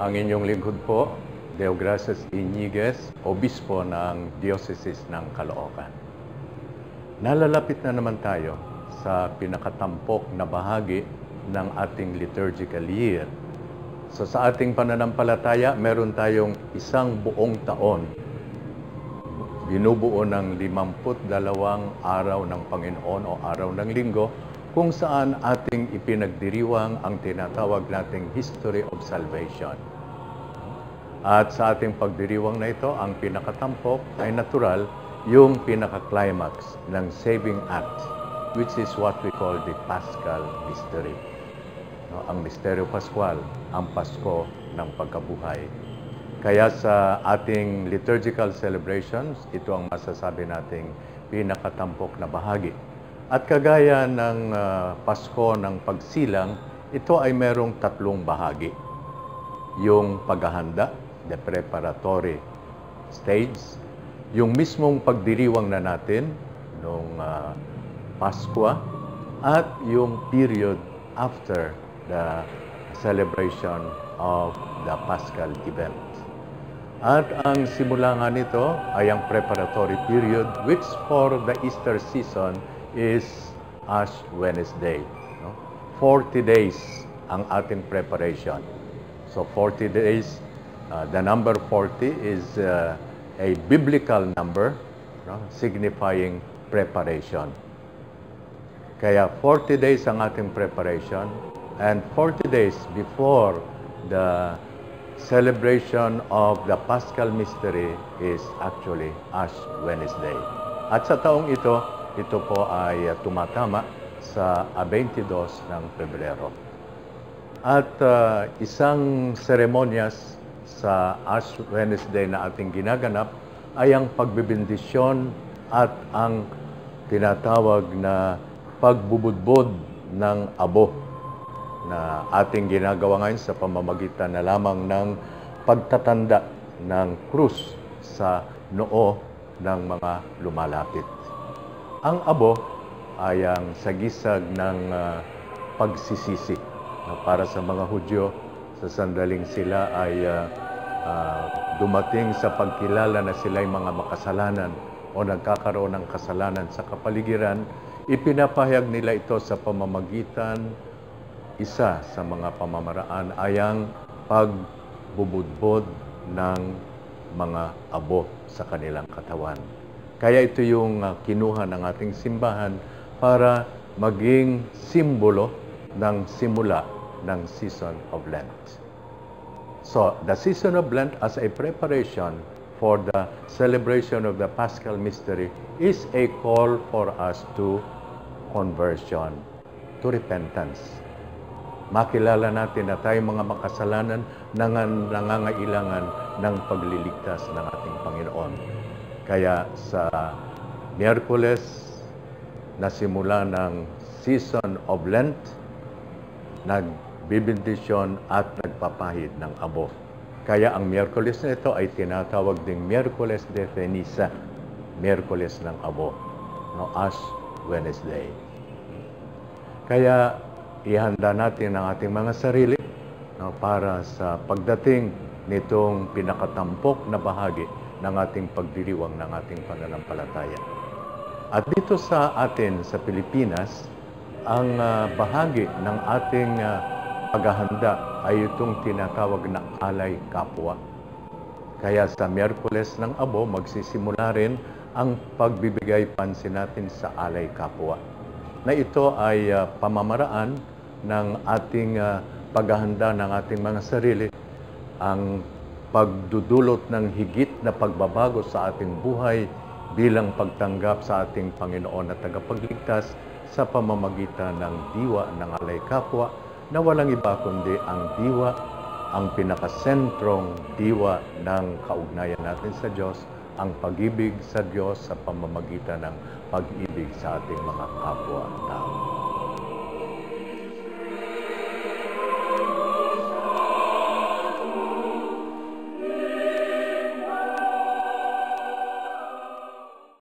Ang inyong lingkod po, Deogracias Iñiguez, Obispo ng Diocese ng Caloocan. Nalalapit na naman tayo sa pinakatampok na bahagi ng ating liturgical year. So sa ating pananampalataya, meron tayong isang buong taon. Binubuo ng 52 araw ng Panginoon o araw ng linggo, kung saan ating ipinagdiriwang ang tinatawag nating History of Salvation. At sa ating pagdiriwang na ito, ang pinakatampok ay natural, yung pinaka-climax ng saving act, which is what we call the Paschal Mystery. Ang Misteryo Pascual, ang Pasko ng pagkabuhay. Kaya sa ating liturgical celebrations, ito ang masasabi nating pinakatampok na bahagi. At kagaya ng Pasko ng pagsilang, ito ay merong tatlong bahagi. Yung paghahanda, the preparatory stage, yung mismong pagdiriwang na natin noong Pasko, at yung period after the celebration of the Paschal event. At ang simula nga nito ay ang preparatory period, which for the Easter season is Ash Wednesday. 40 days ang ating preparation. So 40 days, the number 40 is a biblical number, signifying preparation. Kaya 40 days ang ating preparation, and 40 days before the celebration of the Paschal Mystery is actually Ash Wednesday. At sa taong ito po ay tumatama sa 22 ng Pebrero. At isang seremonyas sa Ash Wednesday na ating ginaganap ay ang pagbibindisyon at ang tinatawag na pagbubudbod ng abo na ating ginagawa ngayon sa pamamagitan na lamang ng pagtatanda ng krus sa noo ng mga lumalapit. Ang abo ay ang sagisag ng pagsisisi. Para sa mga Hudyo, sa sandaling sila ay dumating sa pagkilala na sila'y mga makasalanan o nagkakaroon ng kasalanan sa kapaligiran, ipinapahayag nila ito sa pamamagitan, isa sa mga pamamaraan ay ang pagbubudbod ng mga abo sa kanilang katawan. Kaya ito yung kinuha ng ating simbahan para maging simbolo ng simula ng Season of Lent. So, the Season of Lent as a preparation for the celebration of the Paschal Mystery is a call for us to conversion, to repentance. Makilala natin na tayong mga makasalanan nangangailangan ng pagliligtas ng ating Panginoon. Kaya sa Miyerkules na simula ng Season of Lent, nagbibindisyon at nagpapahid ng abo. Kaya ang Miyerkules na ito ay tinatawag ding Miyerkules de Ceniza, Miyerkules ng abo, Ash Wednesday. Kaya ihanda natin ang ating mga sarili para sa pagdating nitong pinakatampok na bahagi ng ating pagdiriwang ng ating pananampalataya. At dito sa atin, sa Pilipinas, ang bahagi ng ating paghahanda ay itong tinatawag na alay kapwa. Kaya sa Miyerkules ng Abo, magsisimula rin ang pagbibigay pansin natin sa alay kapwa. Na ito ay pamamaraan ng ating paghahanda ng ating mga sarili, ang pagdudulot ng higit na pagbabago sa ating buhay bilang pagtanggap sa ating Panginoon at tagapagligtas sa pamamagitan ng diwa ng alay kapwa na walang iba kundi ang diwa, ang pinakasentrong diwa ng kaugnayan natin sa Diyos, ang pag-ibig sa Diyos sa pamamagitan ng pag-ibig sa ating mga kapwa-tao.